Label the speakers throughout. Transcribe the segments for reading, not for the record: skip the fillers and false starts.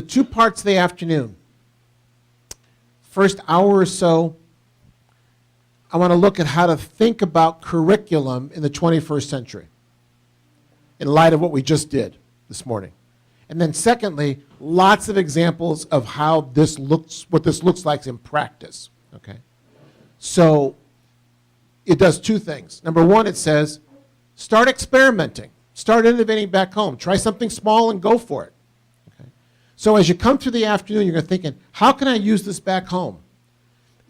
Speaker 1: the 2 parts of the afternoon. First hour or so, I want to look at how to think about curriculum in the 21st century in light of what we just did this morning. And then secondly, lots of examples of how this looks, what this looks like in practice, okay? So it does 2 things. Number 1, it says, start experimenting. Start innovating back home. Try something small and go for it. Okay? So as you come through the afternoon, you're thinking, how can I use this back home?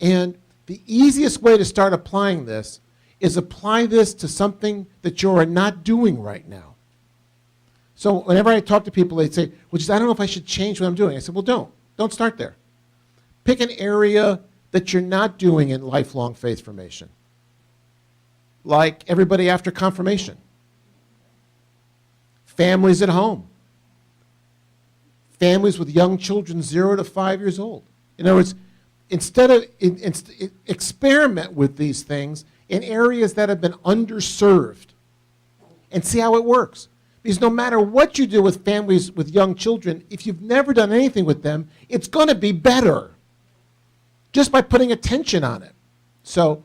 Speaker 1: And the easiest way to start applying this is apply this to something that you are not doing right now. So whenever I talk to people, they say, well, I don't know if I should change what I'm doing. I said, well, don't. Don't start there. Pick an area that you're not doing in lifelong faith formation. Like everybody after confirmation. Families at home. Families with young children 0 to 5 years old. In other words, instead of experiment with these things in areas that have been underserved and see how it works. Because no matter what you do with families with young children, if you've never done anything with them, it's going to be better just by putting attention on it. So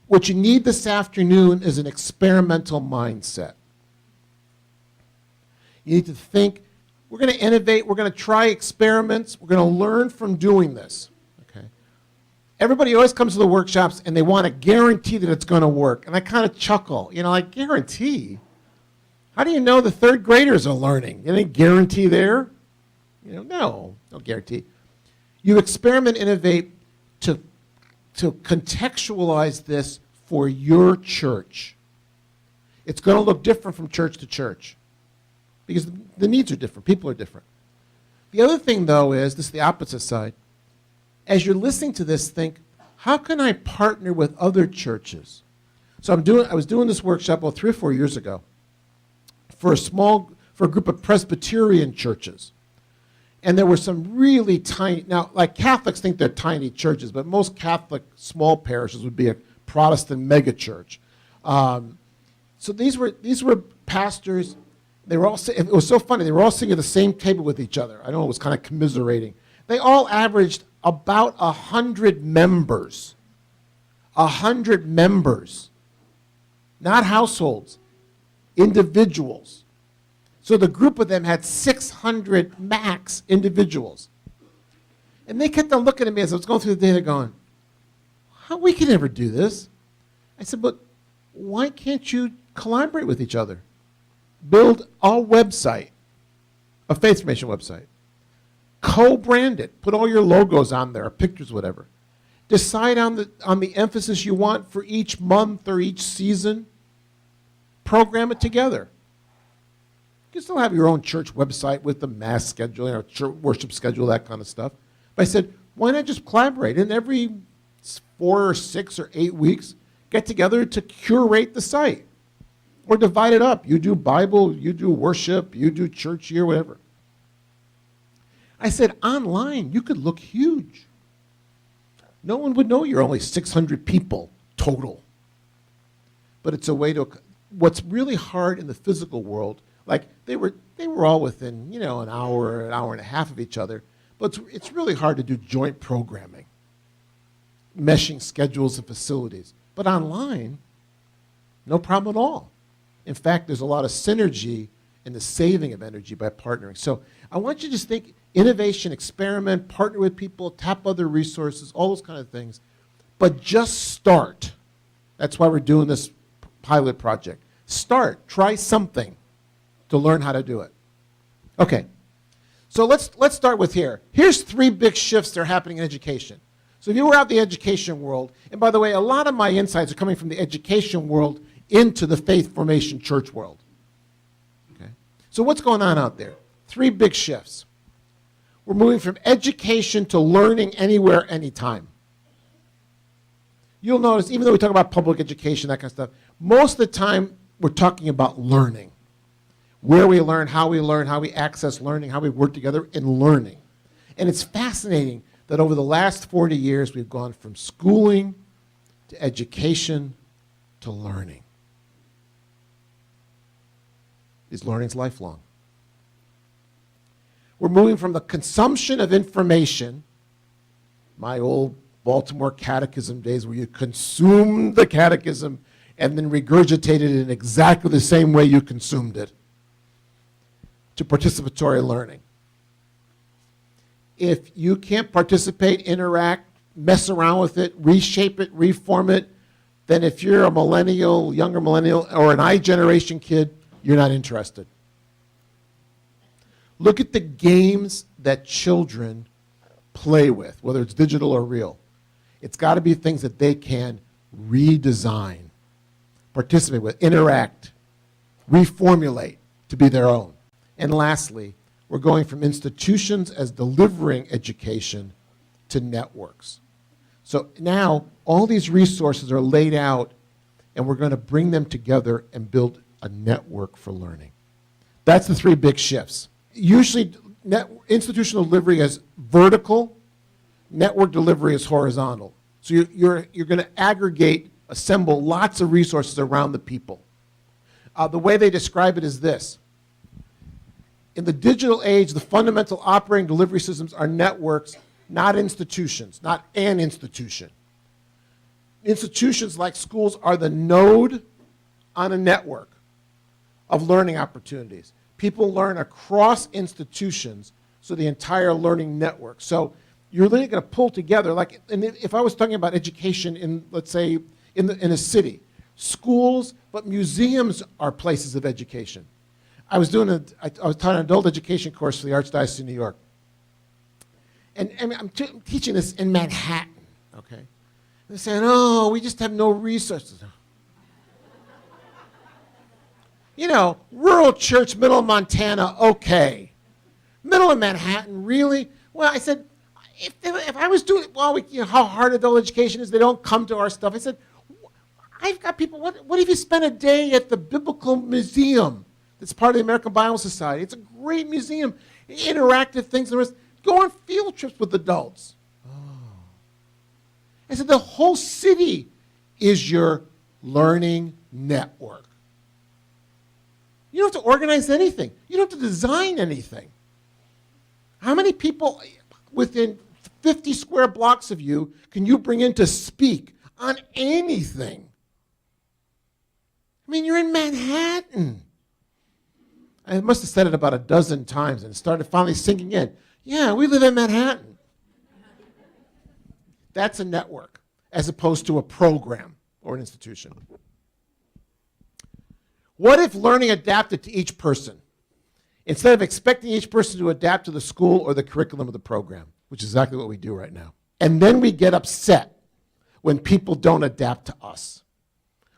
Speaker 1: what you need this afternoon is an experimental mindset. You need to think, we're going to innovate, we're going to try experiments, we're going to learn from doing this. Okay? Everybody always comes to the workshops and they want to guarantee that it's going to work. And I kind of chuckle, like, guarantee? How do you know the 3rd graders are learning? Any guarantee there? No guarantee. You experiment, innovate to contextualize this for your church. It's going to look different from church to church because the needs are different. People are different. The other thing, though, is this is the opposite side. As you're listening to this, think, how can I partner with other churches? So I was doing this workshop 3 or 4 years ago for a group of Presbyterian churches. And there were some really tiny, now like Catholics think they're tiny churches, but most Catholic small parishes would be a Protestant megachurch. So these were pastors. They were all, it was so funny, they were all sitting at the same table with each other. I know it was kind of commiserating. They all averaged about 100 members. 100 members. Not households. Individuals. So the group of them had 600 max individuals. And they kept on looking at me as I was going through the data going, how we can never do this? I said, but why can't you collaborate with each other? Build a website, a faith formation website. Co-brand it. Put all your logos on there, or pictures, whatever. Decide on the emphasis you want for each month or each season. Program it together. You can still have your own church website with the mass schedule, church worship schedule, that kind of stuff. But I said, why not just collaborate? And every 4 or 6 or 8 weeks, get together to curate the site. Or divide it up. You do Bible, you do worship, you do church year, whatever. I said, online, you could look huge. No one would know you're only 600 people total. But it's a way to, what's really hard in the physical world, like they were all within, an hour and a half of each other, but it's really hard to do joint programming, meshing schedules and facilities. But online, no problem at all. In fact, there's a lot of synergy in the saving of energy by partnering. So I want you to just think innovation, experiment, partner with people, tap other resources, all those kind of things. But just start. That's why we're doing this pilot project. Start. Try something to learn how to do it. Okay. So let's start with here. Here's 3 big shifts that are happening in education. So if you were out in the education world, and by the way, a lot of my insights are coming from the education world into the faith formation church world. Okay. So what's going on out there? 3 big shifts. We're moving from education to learning anywhere, anytime. You'll notice, even though we talk about public education, that kind of stuff, most of the time we're talking about learning. Where we learn, how we access learning, how we work together in learning. And it's fascinating that over the last 40 years we've gone from schooling to education to learning. Is learning's lifelong. We're moving from the consumption of information, my old Baltimore catechism days where you consumed the catechism and then regurgitated it in exactly the same way you consumed it, to participatory learning. If you can't participate, interact, mess around with it, reshape it, reform it, then if you're a millennial, younger millennial, or an I-generation kid, you're not interested. Look at the games that children play with, whether it's digital or real. It's got to be things that they can redesign, participate with, interact, reformulate to be their own. And lastly, we're going from institutions as delivering education to networks. So now all these resources are laid out, and we're going to bring them together and build a network for learning. That's the three big shifts. Usually institutional delivery is vertical, network delivery is horizontal. So you're going to aggregate, assemble lots of resources around the people. The way they describe it is this. In the digital age, the fundamental operating delivery systems are networks, not institutions, not an institution. Institutions like schools are the node on a network of learning opportunities. People learn across institutions, so the entire learning network. So you're really going to pull together, like, and if I was talking about education in, let's say, in a city, schools, but museums are places of education. I was taught an adult education course for the Archdiocese of New York. And I'm teaching this in Manhattan, okay? They're saying, oh, we just have no resources. You know, rural church, middle of Montana, okay. Middle of Manhattan, really? Well, I said, if I was doing, well, you know, how hard adult education is, they don't come to our stuff. I said, I've got people, what if you spent a day at the Biblical Museum? That's part of the American Bible Society. It's a great museum, interactive things. Go on field trips with adults. Oh. I said, the whole city is your learning network. You don't have to organize anything. You don't have to design anything. How many people within 50 square blocks of you can you bring in to speak on anything? I mean, you're in Manhattan. I must have said it about a dozen times and it started finally sinking in. Yeah, we live in Manhattan. That's a network as opposed to a program or an institution. What if learning adapted to each person? Instead of expecting each person to adapt to the school or the curriculum of the program, which is exactly what we do right now. And then we get upset when people don't adapt to us.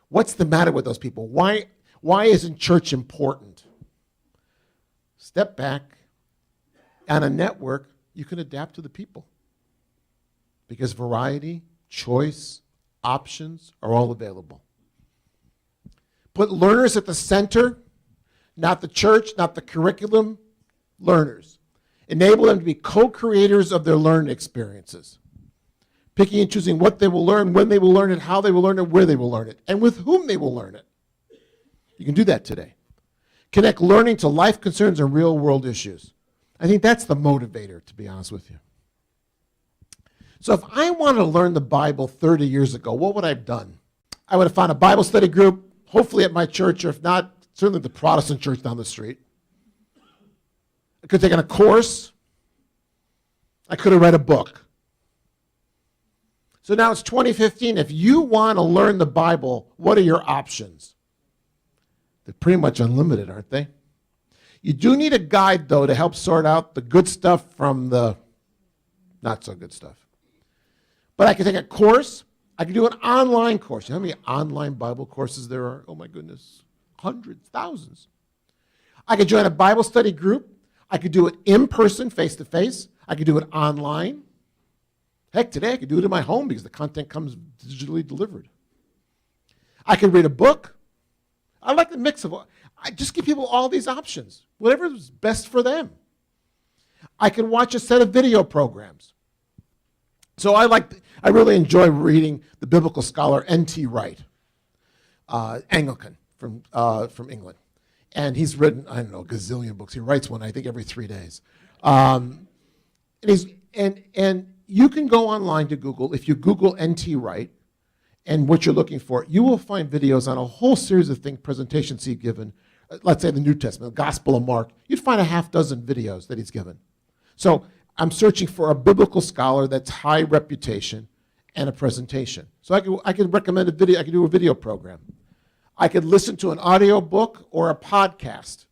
Speaker 1: What's the matter with those people? Why isn't church important? Step back. On a network, you can adapt to the people. Because variety, choice, options are all available. Put learners at the center, not the church, not the curriculum, learners. Enable them to be co-creators of their learning experiences. Picking and choosing what they will learn, when they will learn it, how they will learn it, where they will learn it, and with whom they will learn it. You can do that today. Connect learning to life concerns and real-world issues. I think that's the motivator, to be honest with you. So if I wanted to learn the Bible 30 years ago, what would I have done? I would have found a Bible study group, hopefully at my church, or if not, certainly the Protestant church down the street. I could have taken a course. I could have read a book. So now it's 2015. If you want to learn the Bible, what are your options? They're pretty much unlimited, aren't they? You do need a guide, though, to help sort out the good stuff from the not so good stuff. But I can take a course. I can do an online course. You know how many online Bible courses there are? Oh, my goodness. Hundreds, thousands. I could join a Bible study group. I could do it in person, face-to-face. I could do it online. Heck, today I could do it in my home because the content comes digitally delivered. I could read a book. I like the mix of I just give people all these options, whatever is best for them. I can watch a set of video programs. So I really enjoy reading the biblical scholar N.T. Wright, Anglican from England. And he's written, I don't know, a gazillion books. He writes one, I think, every 3 days. Um, and you can go online to Google. If you Google N.T. Wright and what you're looking for, you will find videos on a whole series of presentations he's given. Let's say the New Testament, the Gospel of Mark. You'd find a half dozen videos that he's given. So I'm searching for a biblical scholar that's high reputation and a presentation. So I could recommend a video. I could do a video program. I could listen to an audio book or a podcast.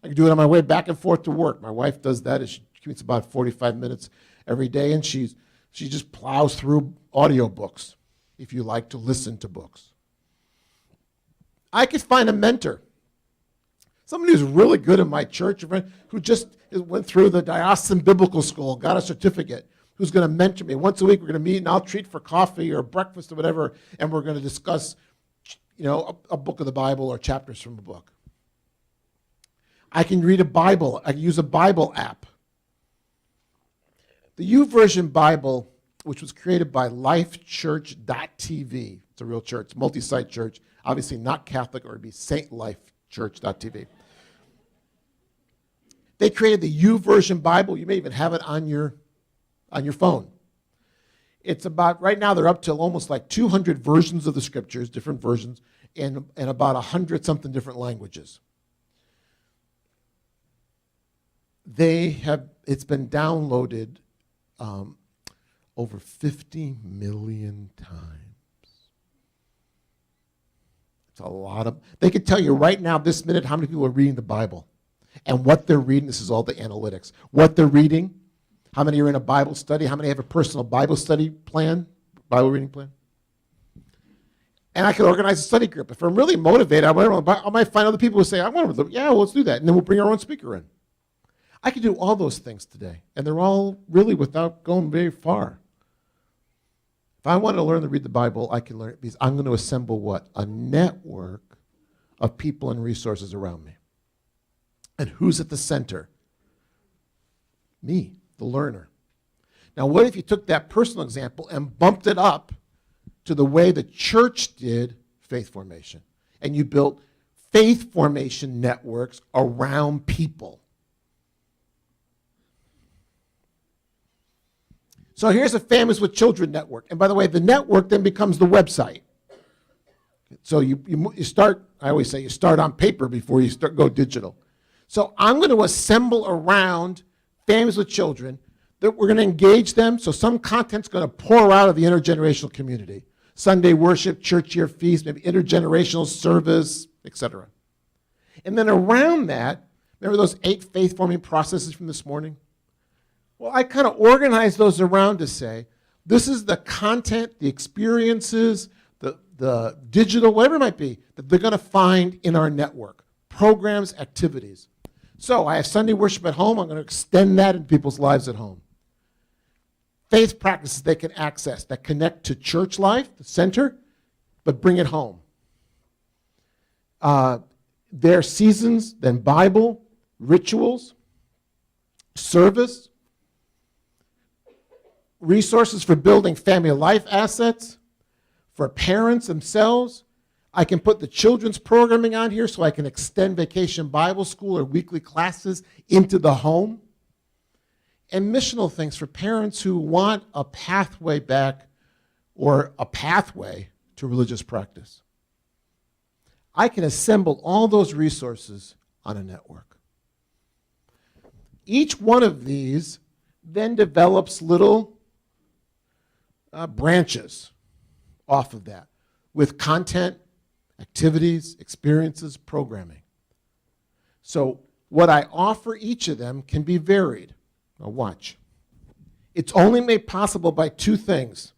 Speaker 1: I could do it on my way back and forth to work. My wife does that. She commutes about 45 minutes every day, and she just plows through audio books if you like to listen to books. I could find a mentor, somebody who's really good in my church, who just went through the Diocesan Biblical School, got a certificate, who's going to mentor me. Once a week we're going to meet, and I'll treat for coffee or breakfast or whatever, and we're going to discuss, a book of the Bible or chapters from a book. I can read a Bible. I can use a Bible app. The YouVersion Bible, which was created by lifechurch.tv. It's a real church, multi-site church, obviously not Catholic, or it'd be saintlifechurch.tv. They created the YouVersion Bible. You may even have it on your phone. It's about, right now they're up to almost like 200 versions of the scriptures, different versions, in about 100-something different languages. It's been downloaded over 50 million times. It's a lot of, they could tell you right now, this minute, how many people are reading the Bible and what they're reading. This is all the analytics. What they're reading, how many are in a Bible study, how many have a personal Bible study plan, Bible reading plan. And I could organize a study group. If I'm really motivated, I might find other people who say, let's do that. And then we'll bring our own speaker in. I can do all those things today, and they're all really without going very far. If I want to learn to read the Bible, I can learn it because I'm going to assemble what? A network of people and resources around me. And who's at the center? Me, the learner. Now, what if you took that personal example and bumped it up to the way the church did faith formation, and you built faith formation networks around people? So here's a Families with Children network. And by the way, the network then becomes the website. So you start, I always say, you start on paper before you go digital. So I'm going to assemble around Families with Children that we're going to engage them. So some content's going to pour out of the intergenerational community. Sunday worship, church year feast, maybe intergenerational service, etc. And then around that, remember those 8 faith-forming processes from this morning? Well, I kind of organize those around to say, this is the content, the experiences, the digital, whatever it might be, that they're going to find in our network. Programs, activities. So I have Sunday worship at home. I'm going to extend that into people's lives at home. Faith practices they can access that connect to church life, the center, but bring it home. Their seasons, then Bible, rituals, service, resources for building family life assets, for parents themselves. I can put the children's programming on here so I can extend Vacation Bible School or weekly classes into the home. And missional things for parents who want a pathway back or a pathway to religious practice. I can assemble all those resources on a network. Each one of these then develops little branches off of that with content, activities, experiences, programming. So what I offer each of them can be varied. Now watch. It's only made possible by 2 things: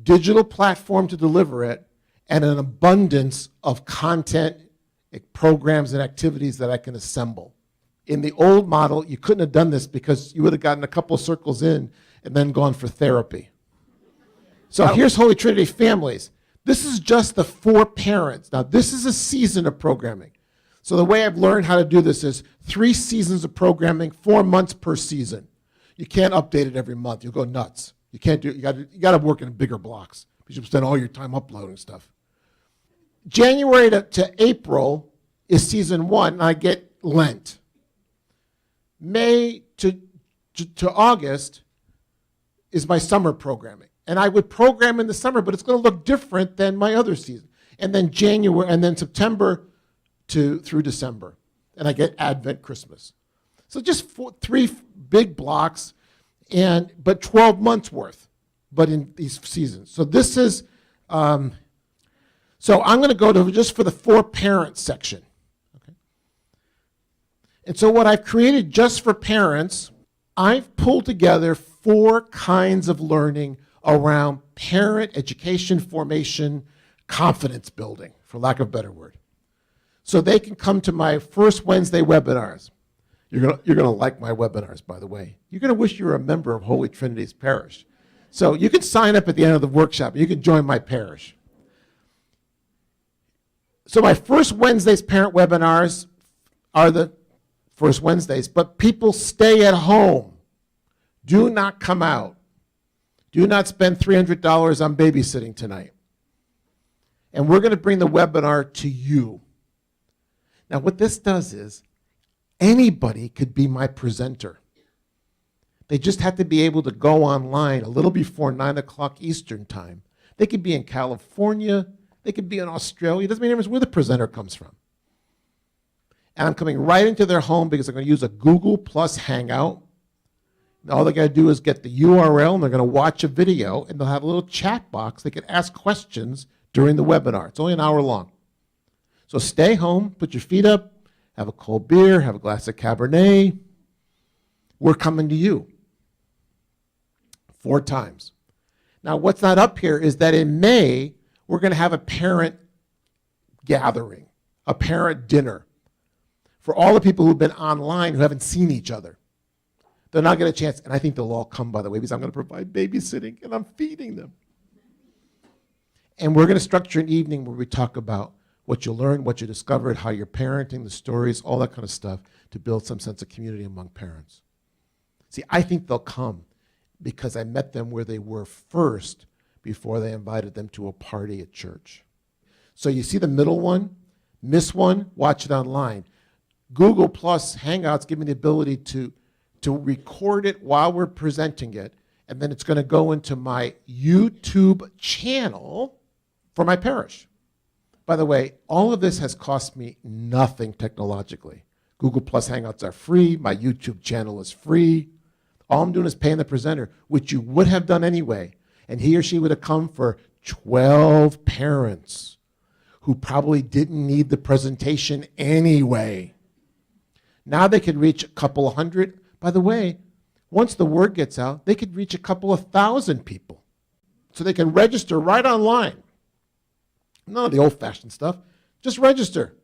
Speaker 1: digital platform to deliver it and an abundance of content, programs, and activities that I can assemble. In the old model, you couldn't have done this because you would have gotten a couple of circles in and then gone for therapy. So here's Holy Trinity Families. This is just the 4 parents. Now, this is a season of programming. So the way I've learned how to do this is 3 seasons of programming, 4 months per season. You can't update it every month. You'll go nuts. You can't do it. You got to work in bigger blocks because you spend all your time uploading stuff. January to April is season 1, and I get Lent. May to August is my summer programming. And I would program in the summer, but it's going to look different than my other season. And then January, and then September through December. And I get Advent, Christmas. So just three big blocks, but 12 months worth, but in these seasons. So this is, so I'm going to go to just for the for parents section. Okay. And so what I've created just for parents, I've pulled together 4 kinds of learning around parent education, formation, confidence building, for lack of a better word. So they can come to my first Wednesday webinars. You're gonna like my webinars, by the way. You're gonna wish you were a member of Holy Trinity's parish. So you can sign up at the end of the workshop. You can join my parish. So my first Wednesday's parent webinars are the first Wednesdays, but people stay at home. Do not come out. Do not spend $300 on babysitting tonight. And we're going to bring the webinar to you. Now, what this does is anybody could be my presenter. They just have to be able to go online a little before 9 o'clock Eastern time. They could be in California. They could be in Australia. It doesn't make any difference where the presenter comes from. And I'm coming right into their home because I'm going to use a Google Plus Hangout. All they got to do is get the URL, and they're going to watch a video, and they'll have a little chat box. They can ask questions during the webinar. It's only an hour long. So stay home, put your feet up, have a cold beer, have a glass of Cabernet. We're coming to you 4 times. Now, what's not up here is that in May, we're going to have a parent gathering, a parent dinner for all the people who've been online who haven't seen each other. They're not getting a chance, and I think they'll all come, by the way, because I'm going to provide babysitting, and I'm feeding them. And we're going to structure an evening where we talk about what you learned, what you discovered, how you're parenting, the stories, all that kind of stuff to build some sense of community among parents. See, I think they'll come because I met them where they were first before they invited them to a party at church. So you see the middle one? Miss one? Watch it online. Google Plus Hangouts give me the ability to record it while we're presenting it, and then it's going to go into my YouTube channel for my parish. By the way, all of this has cost me nothing technologically. Google Plus Hangouts are free. My YouTube channel is free. All I'm doing is paying the presenter, which you would have done anyway, and he or she would have come for 12 parents who probably didn't need the presentation anyway. Now they could reach a couple of hundred. By the way, once the word gets out, they could reach a couple of thousand people. So they can register right online. None of the old-fashioned stuff. Just register.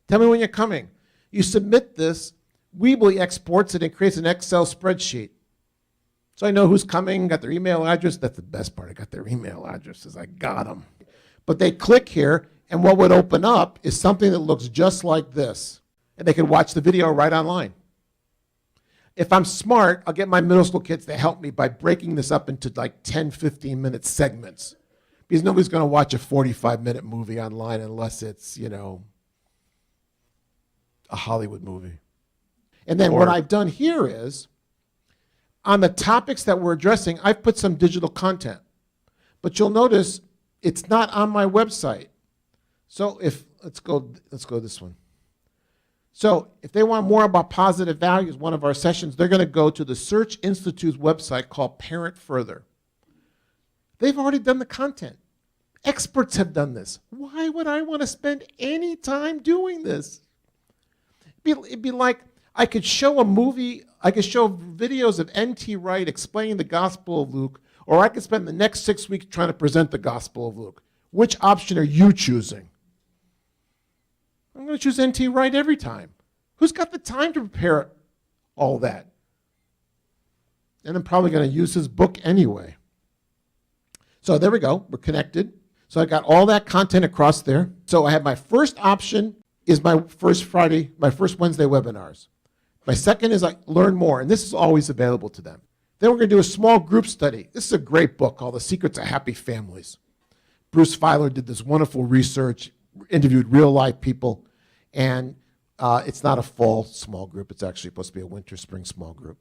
Speaker 1: Tell me when you're coming. You submit this, Weebly exports it and creates an Excel spreadsheet. So I know who's coming, got their email address. That's the best part. I got their email addresses. I got them. But they click here, and what would open up is something that looks just like this. And they can watch the video right online. If I'm smart, I'll get my middle school kids to help me by breaking this up into like 10, 15-minute segments. Because nobody's going to watch a 45-minute movie online unless it's, a Hollywood movie. And then what I've done here is, on the topics that we're addressing, I've put some digital content. But you'll notice it's not on my website. So let's go this one. So if they want more about positive values, one of our sessions, they're going to go to the Search Institute's website called Parent Further. They've already done the content. Experts have done this. Why would I want to spend any time doing this? It'd be like I could show a movie, I could show videos of N.T. Wright explaining the Gospel of Luke, or I could spend the next 6 weeks trying to present the Gospel of Luke. Which option are you choosing? I'm going to choose N.T. Wright every time. Who's got the time to prepare all that? And I'm probably going to use his book anyway. So there we go. We're connected. So I got all that content across there. So I have my first option is my first Wednesday webinars. My second is learn more, and this is always available to them. Then we're going to do a small group study. This is a great book called The Secrets of Happy Families. Bruce Feiler did this wonderful research, interviewed real-life people, and It's not a fall small group. It's actually supposed to be a winter, spring small group.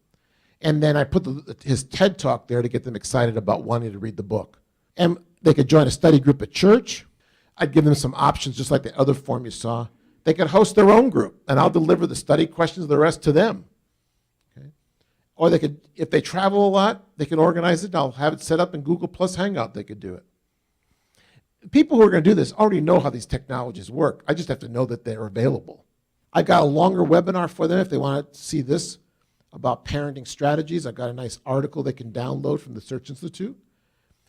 Speaker 1: And then I put his TED Talk there to get them excited about wanting to read the book. And they could join a study group at church. I'd give them some options, just like the other form you saw. They could host their own group, and I'll deliver the study questions of the rest to them. Okay? Or they could, if they travel a lot, they can organize it. I'll have it set up in Google Plus Hangout. They could do it. People who are going to do this already know how these technologies work. I just have to know that they're available. I got a longer webinar for them if they want to see this about parenting strategies. I've got a nice article they can download from the Search Institute.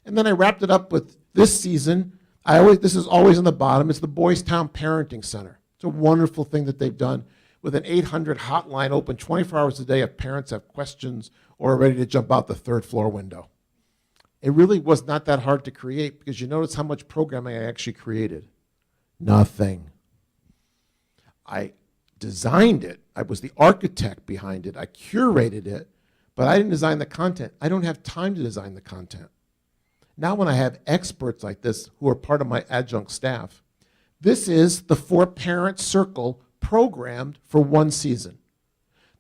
Speaker 1: And then I wrapped it up with this season. This is always on the bottom. It's the Boys Town Parenting Center. It's a wonderful thing that they've done with an 800 hotline open 24 hours a day if parents have questions or are ready to jump out the third floor window. It really was not that hard to create because you notice how much programming I actually created. Nothing. I designed it. I was the architect behind it. I curated it, but I didn't design the content. I don't have time to design the content. Now when I have experts like this who are part of my adjunct staff, this is the 4-parent circle programmed for one season.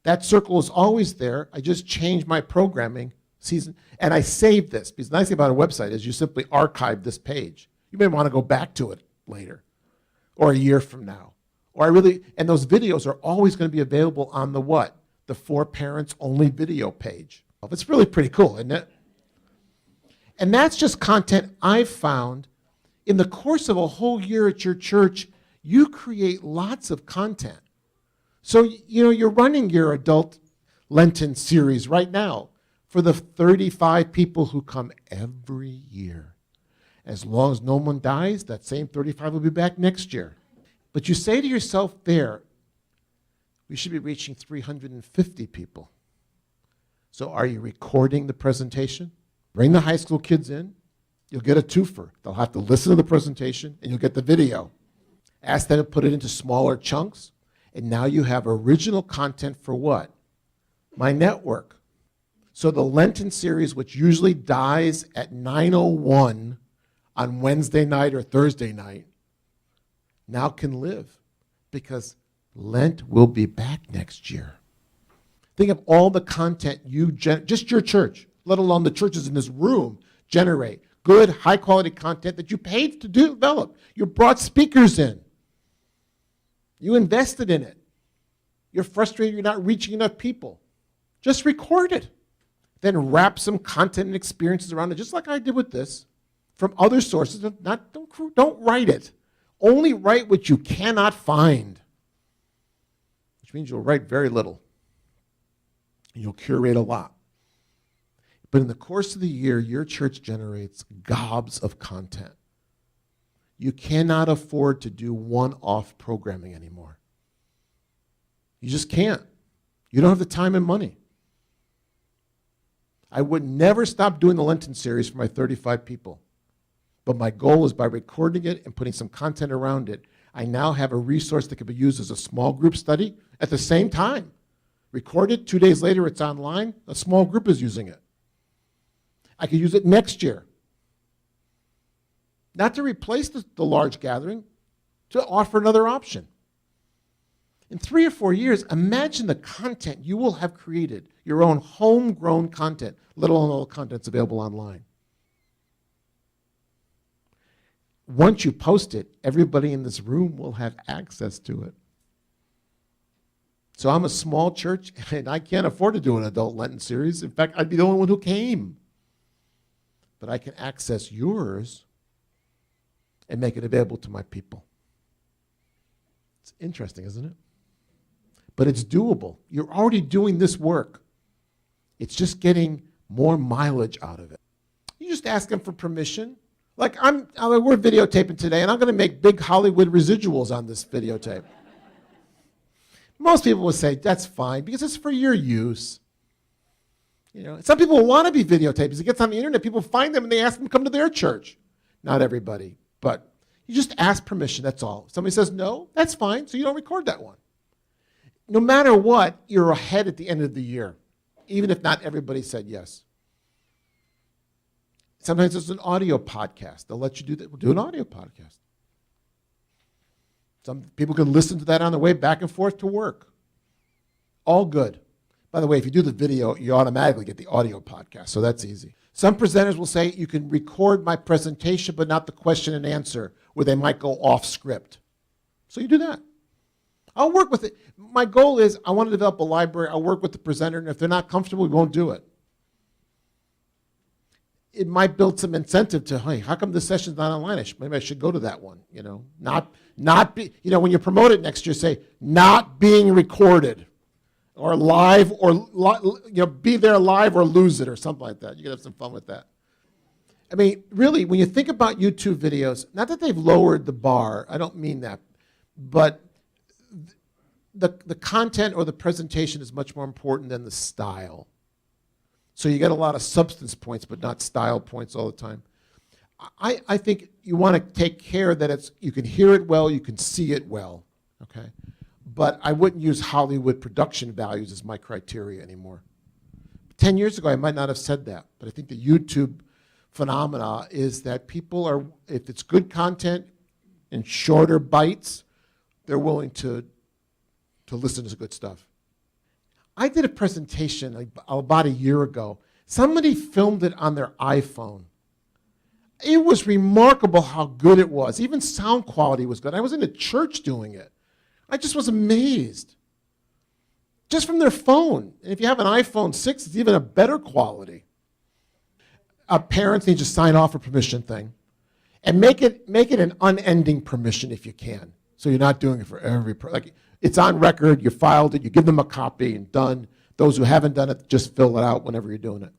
Speaker 1: That circle is always there. I just changed my programming season, and I saved this, because the nice thing about a website is you simply archive this page. You may want to go back to it later or a year from now. And those videos are always going to be available on the what? The 4-parents only video page. It's really pretty cool, isn't it? And that's just content I've found. In the course of a whole year at your church, you create lots of content. So, you're running your adult Lenten series right now for the 35 people who come every year. As long as no one dies, that same 35 will be back next year. But you say to yourself there, we should be reaching 350 people. So are you recording the presentation? Bring the high school kids in. You'll get a twofer. They'll have to listen to the presentation, and you'll get the video. Ask them to put it into smaller chunks, and now you have original content for what? My network. So the Lenten series, which usually dies at 9:01 on Wednesday night or Thursday night, now can live because Lent will be back next year. Think of all the content just your church, let alone the churches in this room, generate good, high-quality content that you paid to develop. You brought speakers in. You invested in it. You're frustrated you're not reaching enough people. Just record it. Then wrap some content and experiences around it, just like I did with this, from other sources. Don't write it. Only write what you cannot find, which means you'll write very little. You'll curate a lot. But in the course of the year, your church generates gobs of content. You cannot afford to do one-off programming anymore. You just can't. You don't have the time and money. I would never stop doing the Lenten series for my 35 people. But my goal is by recording it and putting some content around it, I now have a resource that can be used as a small group study at the same time. Record it, 2 days later it's online, a small group is using it. I could use it next year. Not to replace the large gathering, to offer another option. In 3 or 4 years, imagine the content you will have created, your own homegrown content, let alone all the content's available online. Once you post it, everybody in this room will have access to it. So I'm a small church, and I can't afford to do an adult Lenten series. In fact, I'd be the only one who came. But I can access yours and make it available to my people. It's interesting, isn't it? But it's doable. You're already doing this work. It's just getting more mileage out of it. You just ask them for permission. Like we're videotaping today, and I'm going to make big Hollywood residuals on this videotape. Most people would say, that's fine, because it's for your use. Some people want to be videotaped. As it gets on the internet, people find them and they ask them to come to their church. Not everybody, but you just ask permission, that's all. If somebody says no, that's fine, so you don't record that one. No matter what, you're ahead at the end of the year, even if not everybody said yes. Sometimes it's an audio podcast. They'll let you do that. We'll do an audio podcast. Some people can listen to that on their way back and forth to work. All good. By the way, if you do the video, you automatically get the audio podcast, so that's easy. Some presenters will say, you can record my presentation, but not the question and answer, where they might go off script. So you do that. I'll work with it. My goal is I want to develop a library. I'll work with the presenter, and if they're not comfortable, we won't do it. It might build some incentive to, hey, how come this session's not online? Maybe I should go to that one. Not be, when you promote it next year, say, not being recorded. Or live, or be there live or lose it, or something like that. You can have some fun with that. I mean, really, when you think about YouTube videos, not that they've lowered the bar, I don't mean that, but the content or the presentation is much more important than the style. So you get a lot of substance points, but not style points all the time. I think you want to take care that you can hear it well, you can see it well, okay? But I wouldn't use Hollywood production values as my criteria anymore. 10 years ago, I might not have said that, but I think the YouTube phenomena is that people are, if it's good content in shorter bites, they're willing to listen to good stuff. I did a presentation about a year ago. Somebody filmed it on their iPhone. It was remarkable how good it was. Even sound quality was good. I was in a church doing it. I just was amazed. Just from their phone. And if you have an iPhone 6, it's even a better quality. Parents need to sign off a permission thing. And make it an unending permission if you can. So you're not doing it for every person. It's on record, you filed it, you give them a copy and done. Those who haven't done it, just fill it out whenever you're doing it.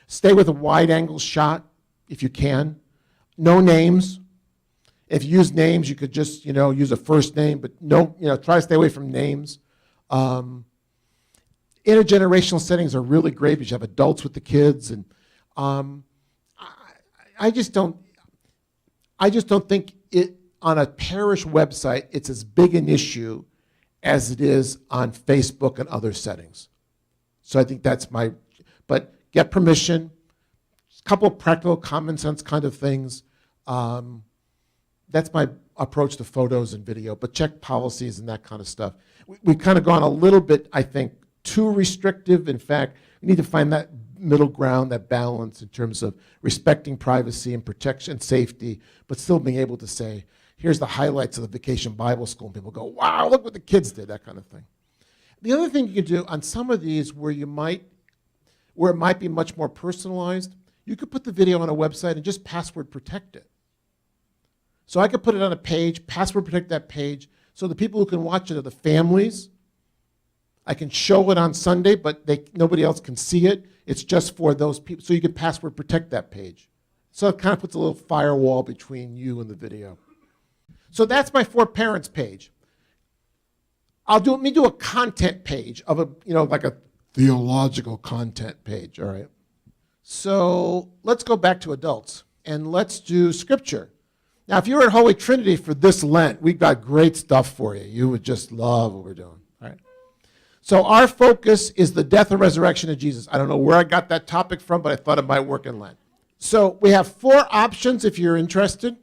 Speaker 1: Stay with a wide angle shot if you can. No names. If you use names, you could just, use a first name, but try to stay away from names. Intergenerational settings are really great because you have adults with the kids, and I just don't think it on a parish website it's as big an issue as it is on Facebook and other settings. So I think but get permission, a couple of practical common sense kind of things. That's my approach to photos and video, but check policies and that kind of stuff. We've kind of gone a little bit, I think, too restrictive. In fact, we need to find that middle ground, that balance in terms of respecting privacy and protection and safety, but still being able to say, here's the highlights of the Vacation Bible School, and people go, wow, look what the kids did, that kind of thing. The other thing you can do on some of these where it might be much more personalized, you could put the video on a website and just password protect it. So I could put it on a page, password protect that page, so the people who can watch it are the families. I can show it on Sunday, but nobody else can see it. It's just for those people. So you can password protect that page. So it kind of puts a little firewall between you and the video. So that's my for parents page. Let me do a content page of like a theological content page, all right? So let's go back to adults, and let's do scripture. Now, if you were at Holy Trinity for this Lent, we've got great stuff for you. You would just love what we're doing, all right? So our focus is the death and resurrection of Jesus. I don't know where I got that topic from, but I thought it might work in Lent. So we have 4 options if you're interested.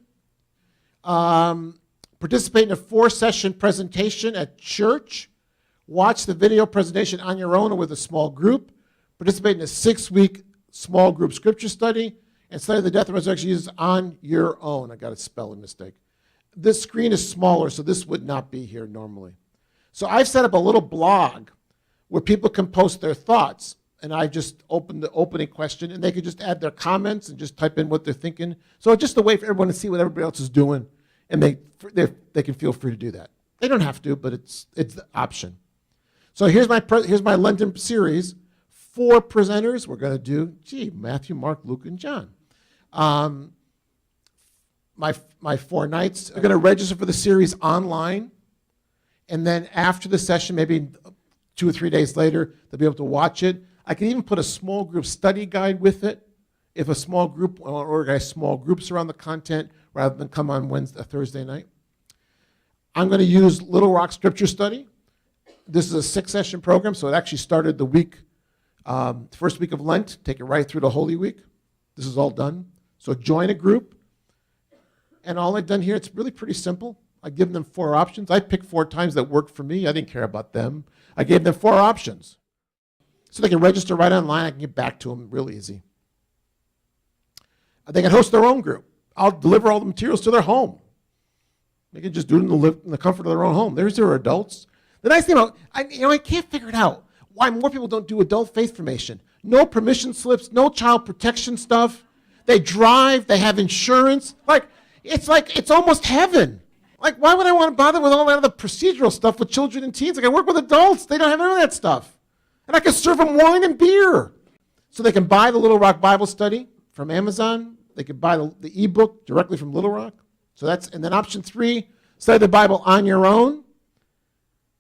Speaker 1: Participate in a 4-session presentation at church. Watch the video presentation on your own or with a small group. Participate in a 6-week small group scripture study. And study the death and resurrection of Jesus on your own. I got a spelling mistake. This screen is smaller, so this would not be here normally. So I've set up a little blog where people can post their thoughts. And I just opened the opening question, and they could just add their comments and just type in what they're thinking. So it's just a way for everyone to see what everybody else is doing, and they can feel free to do that. They don't have to, but it's the option. So here's my Lenten series. 4 presenters. We're going to do Matthew, Mark, Luke, and John. My 4 nights are going to register for the series online, and then after the session, maybe 2 or 3 days later, they'll be able to watch it. I can even put a small group study guide with it if a small group, or organize small groups around the content rather than come on Thursday night. I'm going to use Little Rock Scripture Study. This is a 6-session program, so it actually started the week, first week of Lent, take it right through to Holy Week. This is all done. So join a group. And all I've done here, it's really pretty simple. I give them 4 options. I picked 4 times that worked for me. I didn't care about them. I gave them 4 options. So they can register right online. I can get back to them real easy. They can host their own group. I'll deliver all the materials to their home. They can just do it in the comfort of their own home. There's their adults. The nice thing about, I can't figure it out why more people don't do adult faith formation. No permission slips, no child protection stuff. They drive, they have insurance. It's almost heaven. Why would I want to bother with all that other procedural stuff with children and teens? I work with adults. They don't have none of that stuff. And I can serve them wine and beer. So they can buy the Little Rock Bible Study from Amazon. They can buy the ebook directly from Little Rock. And then option 3, study the Bible on your own.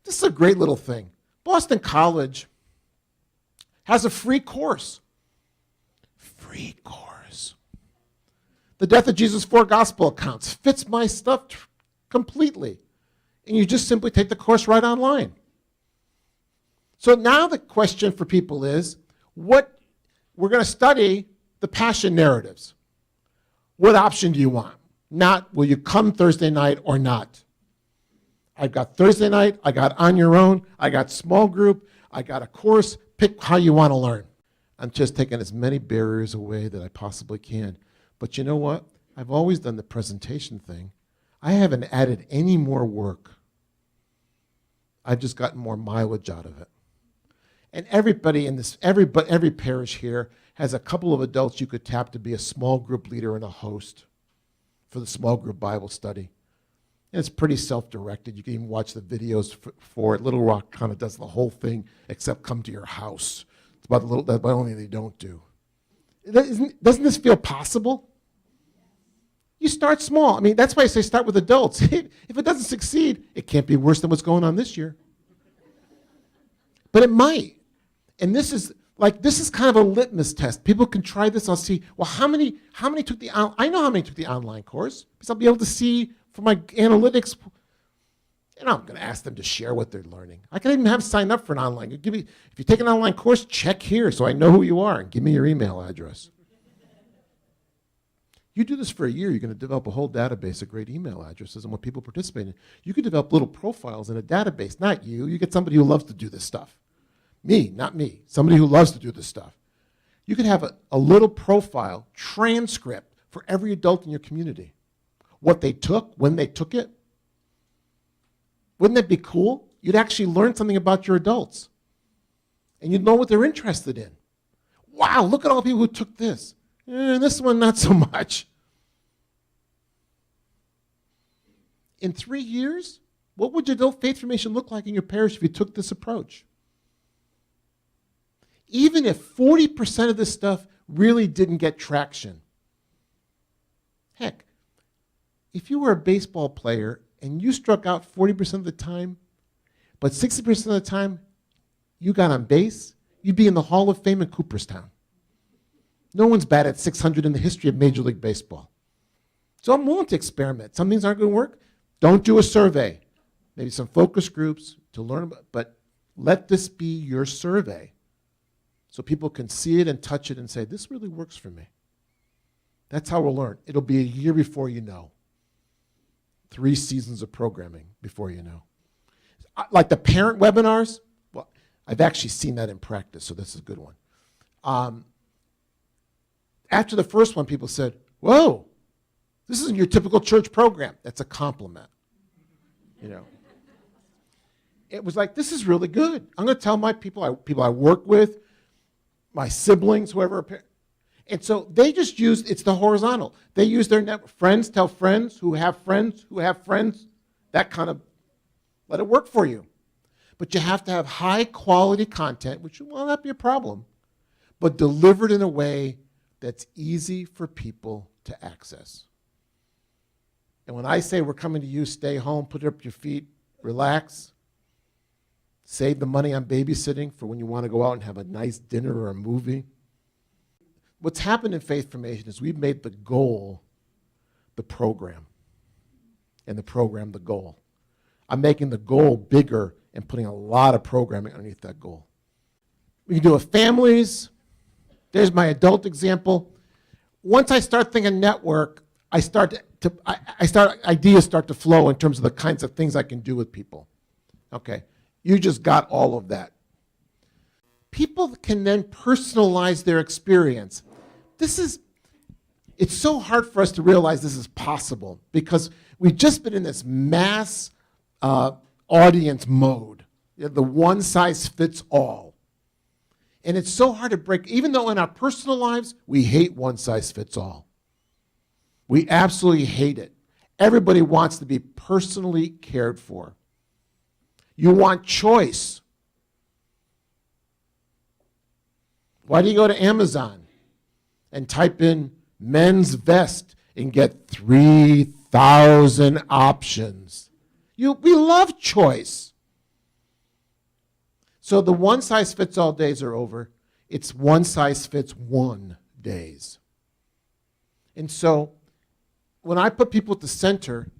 Speaker 1: This is a great little thing. Boston College has a free course. Free course. The Death of Jesus 4 Gospel Accounts fits my stuff completely. And you just simply take the course right online. So now the question for people is, we're going to study the passion narratives. What option do you want? Not, will you come Thursday night or not? I've got Thursday night, I got on your own, I got small group, I got a course. Pick how you want to learn. I'm just taking as many barriers away that I possibly can. But you know what? I've always done the presentation thing. I haven't added any more work. I've just gotten more mileage out of it. And everybody in this, every parish here has a couple of adults you could tap to be a small group leader and a host for the small group Bible study. And it's pretty self-directed. You can even watch the videos for it. Little Rock kind of does the whole thing except come to your house. It's about the only thing they don't do. Doesn't this feel possible? You start small. I mean, that's why I say start with adults. If it doesn't succeed, it can't be worse than what's going on this year. But it might. And this is kind of a litmus test. People can try this. I'll see, well, how many took the, I know how many took the online course, because I'll be able to see from my analytics, and I'm going to ask them to share what they're learning. I can even have sign up for an online. If you take an online course, check here so I know who you are and give me your email address. You do this for a year, you're going to develop a whole database of great email addresses and what people participate in. You can develop little profiles in a database, not you. You get somebody who loves to do this stuff. Me, not me. Somebody who loves to do this stuff. You could have a little profile transcript for every adult in your community. What they took, when they took it. Wouldn't that be cool? You'd actually learn something about your adults. And you'd know what they're interested in. Wow, look at all the people who took this. This one, not so much. In 3 years, what would your adult faith formation look like in your parish if you took this approach? Even if 40% of this stuff really didn't get traction. Heck, if you were a baseball player and you struck out 40% of the time, but 60% of the time you got on base, you'd be in the Hall of Fame in Cooperstown. No one's batted 600 in the history of Major League Baseball. So I'm willing to experiment. Some things aren't going to work. Don't do a survey. Maybe some focus groups to learn about, but let this be your survey so people can see it and touch it and say, this really works for me. That's how we'll learn. It'll be a year before you know. 3 seasons of programming before you know. Like the parent webinars, well, I've actually seen that in practice, so this is a good one. After the first one, people said, whoa, this isn't your typical church program. That's a compliment. It was like, this is really good. I'm going to tell my people I work with, my siblings, whoever. And so they just use, it's the horizontal. They use their network. Friends tell friends who have friends who have friends. That kind of, let it work for you. But you have to have high quality content, which will not be a problem, but delivered in a way that's easy for people to access. And when I say we're coming to you, stay home, put up your feet, relax, save the money on babysitting for when you want to go out and have a nice dinner or a movie. What's happened in faith formation is we've made the goal the program, and the program the goal. I'm making the goal bigger and putting a lot of programming underneath that goal. We can do it with families. There's my adult example. Once I start thinking network, ideas start to flow in terms of the kinds of things I can do with people. Okay, you just got all of that. People can then personalize their experience. It's so hard for us to realize this is possible because we've just been in this mass audience mode, the one size fits all. And it's so hard to break, even though in our personal lives, we hate one size fits all. We absolutely hate it. Everybody wants to be personally cared for. You want choice. Why do you go to Amazon and type in men's vest and get 3,000 options? We love choice. So the one size fits all days are over. It's one size fits one days. And so when I put people at the center,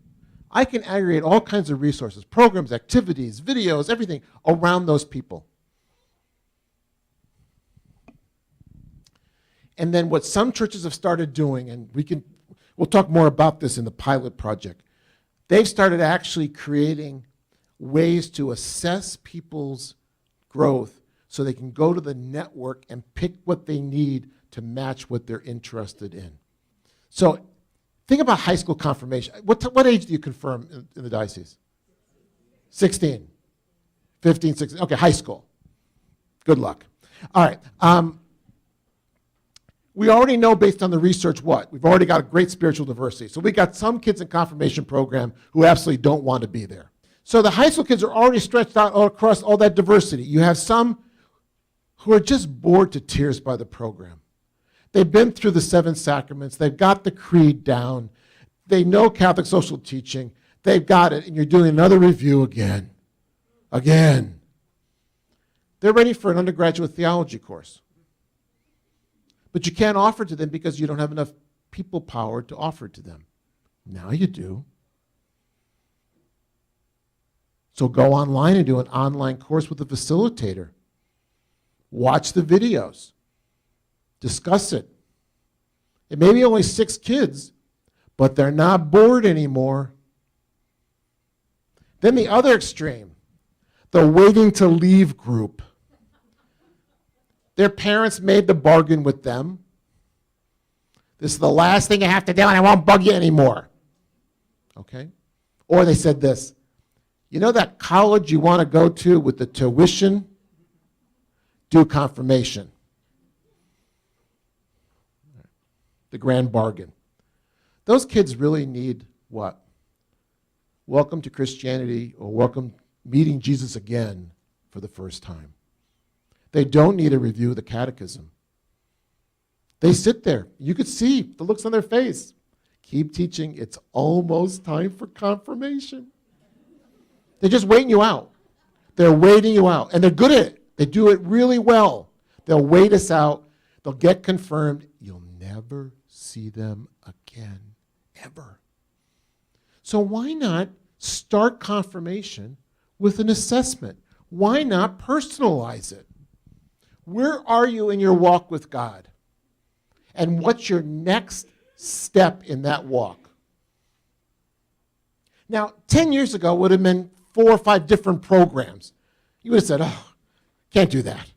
Speaker 1: I can aggregate all kinds of resources, programs, activities, videos, everything around those people. And then what some churches have started doing, and we'll talk more about this in the pilot project, they've started actually creating ways to assess people's growth so they can go to the network and pick what they need to match what they're interested in. So think about high school confirmation. What age do you confirm in the diocese? 16, 15, 16. Okay, high school. Good luck. All right. We already know based on the research what? We've already got a great spiritual diversity. So we got some kids in confirmation program who absolutely don't want to be there. So the high school kids are already stretched out all across all that diversity. You have some who are just bored to tears by the program. They've been through the 7 sacraments. They've got the creed down. They know Catholic social teaching. They've got it, and you're doing another review again. Again. They're ready for an undergraduate theology course. But you can't offer to them because you don't have enough people power to offer to them. Now you do. So go online and do an online course with a facilitator. Watch the videos. Discuss it. It may be only 6 kids, but they're not bored anymore. Then the other extreme, the waiting to leave group. Their parents made the bargain with them. This is the last thing you have to do and I won't bug you anymore. Okay? Or they said this, you know that college you want to go to with the tuition? Do confirmation. The grand bargain. Those kids really need what? Welcome to Christianity or welcome meeting Jesus again for the first time. They don't need a review of the catechism. They sit there. You could see the looks on their face. Keep teaching. It's almost time for confirmation. They're just waiting you out. They're waiting you out. And they're good at it. They do it really well. They'll wait us out. They'll get confirmed. You'll never see them again, ever. So why not start confirmation with an assessment? Why not personalize it? Where are you in your walk with God? And what's your next step in that walk? Now, 10 years ago would have been 4 or 5 different programs. You would have said, oh, can't do that.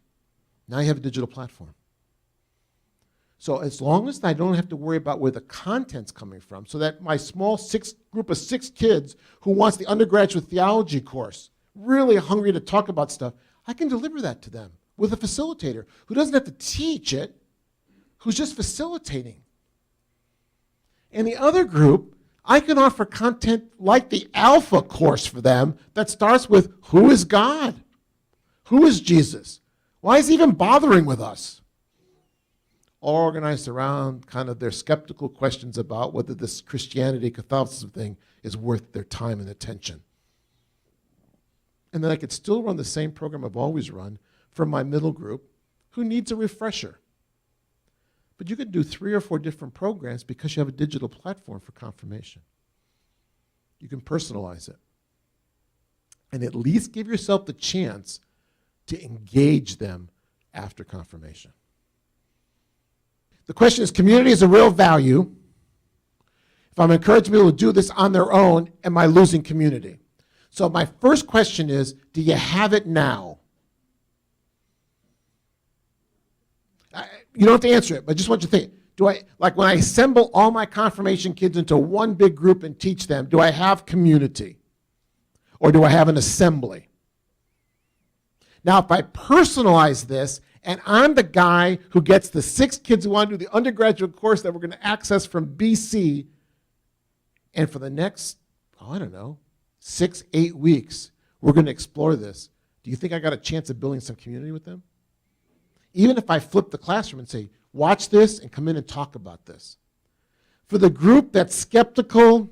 Speaker 1: Now you have a digital platform. So as long as I don't have to worry about where the content's coming from, so that my small group of 6 kids who wants the undergraduate theology course, really hungry to talk about stuff, I can deliver that to them with a facilitator who doesn't have to teach it, who's just facilitating. And the other group, I can offer content like the Alpha course for them that starts with, who is God? Who is Jesus? Why is he even bothering with us? All organized around kind of their skeptical questions about whether this Christianity, Catholicism thing is worth their time and attention. And then I could still run the same program I've always run for my middle group who needs a refresher. But you could do 3 or 4 different programs because you have a digital platform for confirmation. You can personalize it. And at least give yourself the chance to engage them after confirmation. The question is, community is a real value. If I'm encouraging people to do this on their own, am I losing community? So my first question is, do you have it now? You don't have to answer it, but I just want you to think. Like when I assemble all my confirmation kids into one big group and teach them, do I have community? Or do I have an assembly? Now, if I personalize this, and I'm the guy who gets the 6 kids who want to do the undergraduate course that we're going to access from BC, and for the next, 6, 8 weeks, we're going to explore this. Do you think I got a chance of building some community with them? Even if I flip the classroom and say, watch this and come in and talk about this. For the group that's skeptical,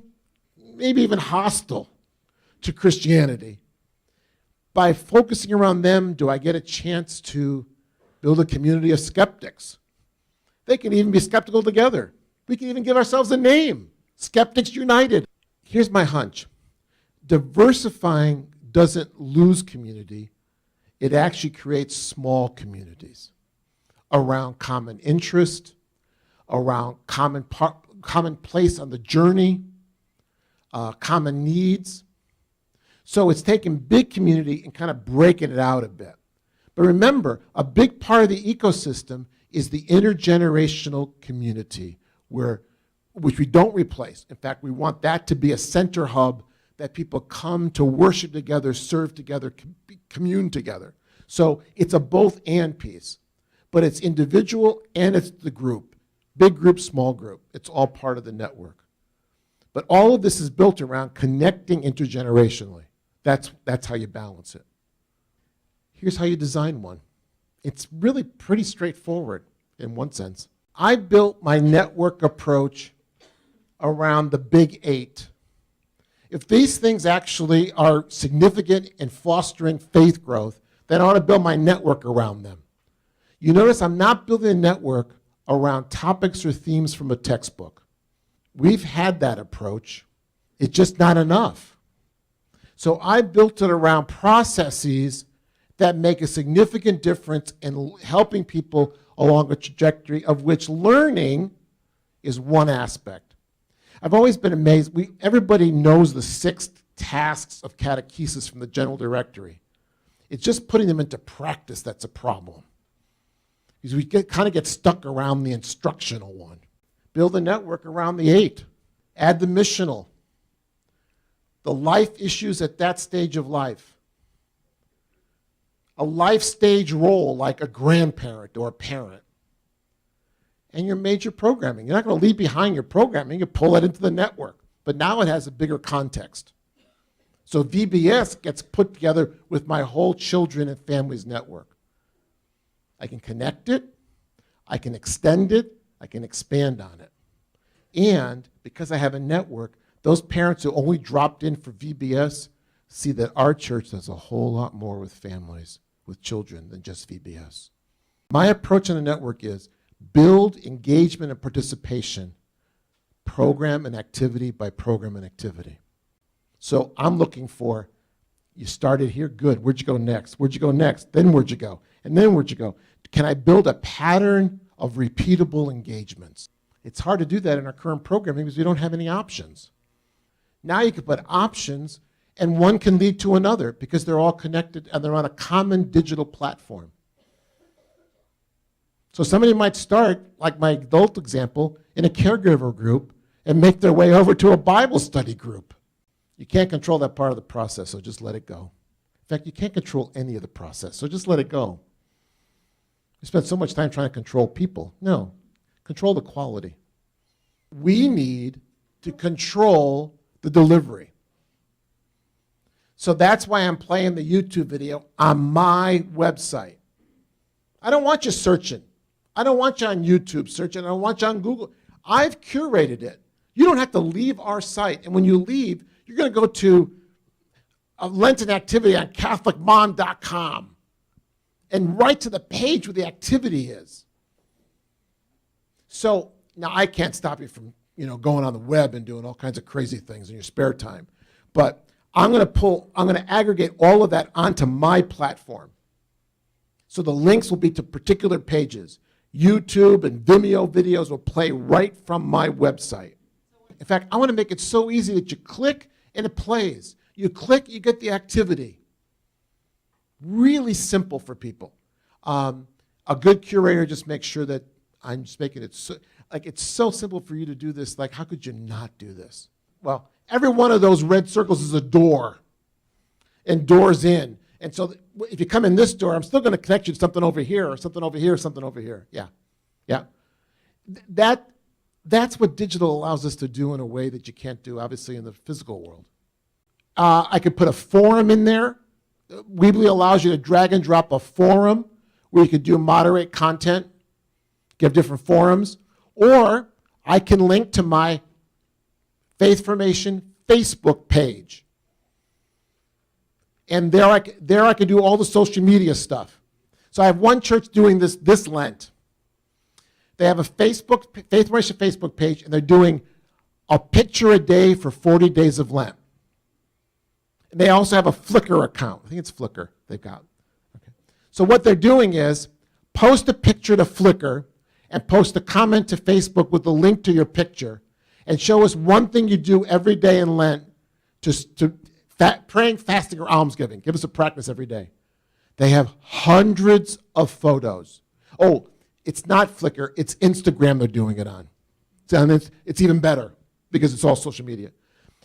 Speaker 1: maybe even hostile to Christianity, by focusing around them, do I get a chance to build a community of skeptics? They can even be skeptical together. We can even give ourselves a name, Skeptics United. Here's my hunch. Diversifying doesn't lose community. It actually creates small communities around common interest, around common place on the journey, common needs. So it's taking big community and kind of breaking it out a bit. But remember, a big part of the ecosystem is the intergenerational community, which we don't replace. In fact, we want that to be a center hub that people come to worship together, serve together, commune together. So it's a both and piece. But it's individual and it's the group. Big group, small group. It's all part of the network. But all of this is built around connecting intergenerationally. That's how you balance it. Here's how you design one. It's really pretty straightforward in one sense. I built my network approach around the big 8. If these things actually are significant in fostering faith growth, then I ought to build my network around them. You notice I'm not building a network around topics or themes from a textbook. We've had that approach. It's just not enough. So I built it around processes that make a significant difference in helping people along a trajectory of which learning is one aspect. I've always been amazed. Everybody knows the 6 tasks of catechesis from the General Directory. It's just putting them into practice that's a problem. Because we kind of get stuck around the instructional one. Build a network around the 8. Add the missional. The life issues at that stage of life. A life stage role like a grandparent or a parent. And your major programming. You're not going to leave behind your programming. You pull it into the network. But now it has a bigger context. So VBS gets put together with my whole children and families network. I can connect it. I can extend it. I can expand on it. And because I have a network, those parents who only dropped in for VBS see that our church does a whole lot more with families, with children, than just VBS. My approach on the network is build engagement and participation, program and activity by program and activity. So I'm looking for, you started here, good. Where'd you go next? Where'd you go next? Then where'd you go? And then where'd you go? Can I build a pattern of repeatable engagements? It's hard to do that in our current programming because we don't have any options. Now you can put options, and one can lead to another because they're all connected and they're on a common digital platform. So somebody might start, like my adult example, in a caregiver group and make their way over to a Bible study group. You can't control that part of the process, so just let it go. In fact, you can't control any of the process, so just let it go. We spend so much time trying to control people. No, control the quality. We need to control the delivery. So that's why I'm playing the YouTube video on my website. I don't want you searching. I don't want you on YouTube searching. I don't want you on Google. I've curated it. You don't have to leave our site. And when you leave, you're going to go to a Lenten activity on CatholicMom.com and right to the page where the activity is. So now I can't stop you from going on the web and doing all kinds of crazy things in your spare time. But I'm going to aggregate all of that onto my platform. So the links will be to particular pages. YouTube and Vimeo videos will play right from my website. In fact, I want to make it so easy that you click and it plays. You click, you get the activity. Really simple for people. A good curator just makes sure that I'm just making it so, like it's so simple for you to do this. Like, how could you not do this? Well, every one of those red circles is a door, and doors in. And so if you come in this door, I'm still going to connect you to something over here, or something over here, or something over here. Yeah, yeah. That's what digital allows us to do in a way that you can't do, obviously, in the physical world. I could put a forum in there. Weebly allows you to drag and drop a forum where you could do moderate content, give different forums, or I can link to my Faith Formation Facebook page. And there I can do all the social media stuff. So I have one church doing this Lent. They have a Faith Formation Facebook page, and they're doing a picture a day for 40 days of Lent. And they also have a Flickr account. I think it's Flickr they've got. Okay. So what they're doing is post a picture to Flickr and post a comment to Facebook with a link to your picture, and show us one thing you do every day in Lent to praying, fasting, or almsgiving. Give us a practice every day. They have hundreds of photos. Oh, it's not Flickr, it's Instagram they're doing it on. It's even better because it's all social media.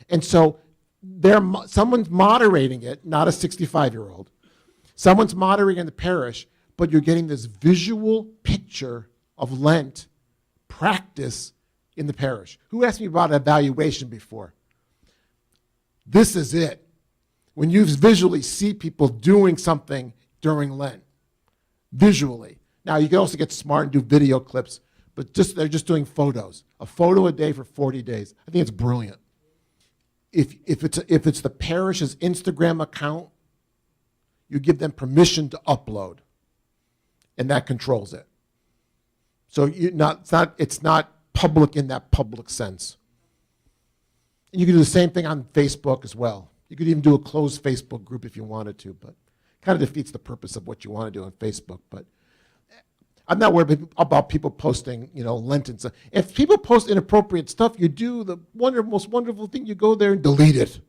Speaker 1: And so someone's moderating it, not a 65-year-old. Someone's moderating in the parish, but you're getting this visual picture of Lent practice in the parish. Who asked me about evaluation before? This is it. When you visually see people doing something during Lent, visually. Now, you can also get smart and do video clips, but they're just doing photos. A photo a day for 40 days. I think it's brilliant. If it's the parish's Instagram account, you give them permission to upload, and that controls it. So it's not public in that public sense. And you can do the same thing on Facebook as well. You could even do a closed Facebook group if you wanted to, but kind of defeats the purpose of what you want to do on Facebook. But I'm not worried about people posting, Lenten stuff. If people post inappropriate stuff, you do the most wonderful thing. You go there and delete it.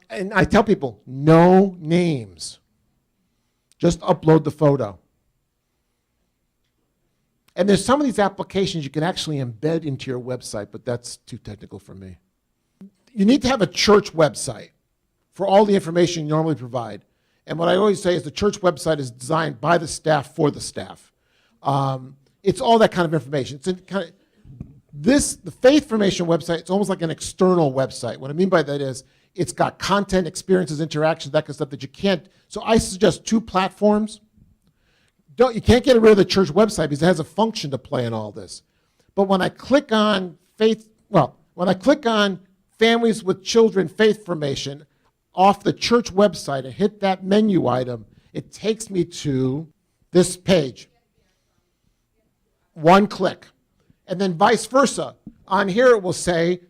Speaker 1: And I tell people, no names. Just upload the photo. And there's some of these applications you can actually embed into your website, but that's too technical for me. You need to have a church website for all the information you normally provide. And what I always say is the church website is designed by the staff for the staff. It's all that kind of information. The Faith Formation website, it's almost like an external website. What I mean by that is it's got content, experiences, interactions, that kind of stuff that you can't. So I suggest two platforms. You can't get rid of the church website because it has a function to play in all this. But when I click on Families with Children Faith Formation off the church website and hit that menu item, it takes me to this page. One click. And then vice versa. On here it will say,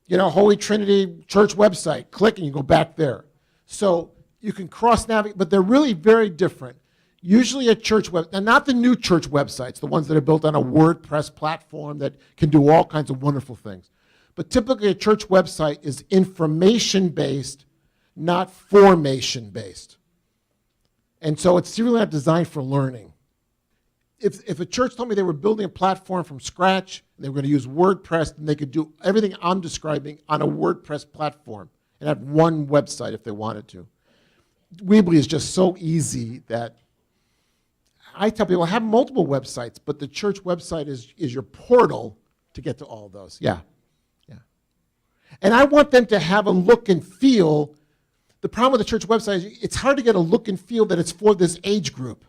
Speaker 1: Holy Trinity Church website. Click and you go back there. So you can cross-navigate, but they're really very different. Usually a church web, and not the new church websites, the ones that are built on a WordPress platform that can do all kinds of wonderful things. But typically a church website is information-based, not formation-based. And so it's really not designed for learning. If a church told me they were building a platform from scratch, and they were going to use WordPress, then they could do everything I'm describing on a WordPress platform and have one website if they wanted to. Weebly is just so easy that I tell people have multiple websites, but the church website is your portal to get to all those. Yeah. And I want them to have a look and feel. The problem with the church website is it's hard to get a look and feel that it's for this age group.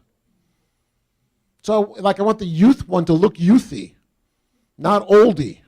Speaker 1: So, I want the youth one to look youthy, not oldie.